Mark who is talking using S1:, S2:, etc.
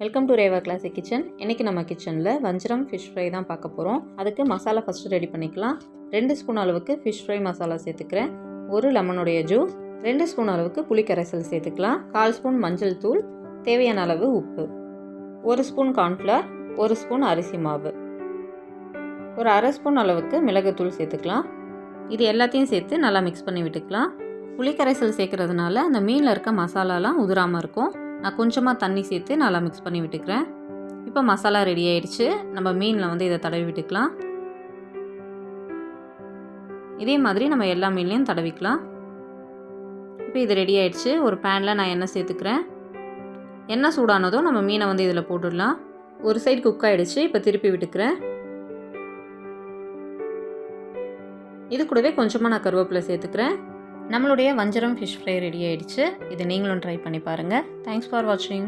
S1: Welcome to Reva classic kitchen. இன்றைக்கி நம்ம கிச்சனில் வஞ்சரம் ஃபிஷ் ஃப்ரை தான் பார்க்க போகிறோம். அதுக்கு மசாலா ஃபஸ்ட்டு ரெடி பண்ணிக்கலாம். 2 ஸ்பூன் அளவுக்கு ஃபிஷ் ஃப்ரை மசாலா சேர்த்துக்கிறேன். 1 லெமனுடைய ஜூஸ், 2 ஸ்பூன் அளவுக்கு புளிக்கரைசல் சேர்த்துக்கலாம். 1/4 ஸ்பூன் மஞ்சள் தூள், தேவையான அளவு உப்பு, 1 ஸ்பூன் கார்ன்ஃப்ளவர், 1 ஸ்பூன் அரிசி மாவு, ஒரு 1/2 ஸ்பூன் அளவுக்கு மிளகுத்தூள் சேர்த்துக்கலாம். இது எல்லாத்தையும் சேர்த்து நல்லா மிக்ஸ் பண்ணி விட்டுக்கலாம். புளிக்கரைசல் சேர்க்குறதுனால அந்த மீனில் இருக்க மசாலாலாம் உதிராமல் இருக்கும். நான் கொஞ்சமாக தண்ணி சேர்த்து நல்லா மிக்ஸ் பண்ணி விட்டுக்கிறேன். இப்போ மசாலா ரெடி ஆயிடுச்சு. நம்ம மீனில் இதை தடவி விட்டுக்கலாம். இதே மாதிரி நம்ம எல்லா மீன்லையும் தடவிக்கலாம். இப்போ இது ரெடி ஆயிடுச்சு. ஒரு பேனில் நான் எண்ணெய் சேர்த்துக்கிறேன். எண்ணெய் சூடானதும் நம்ம மீனை இதில் போட்டுடலாம். ஒரு சைடு குக் ஆகிடுச்சு. இப்போ திருப்பி விட்டுக்கிறேன். இது கூடவே கொஞ்சமாக நான் கருவேப்பிலை சேர்த்துக்கிறேன். நம்மளுடைய வஞ்சரம் ஃபிஷ் ஃப்ரை ரெடி ஆயிடுச்சு. இது நீங்களும் ட்ரை பண்ணி பாருங்கள். தேங்க்ஸ் ஃபார் வாட்சிங்.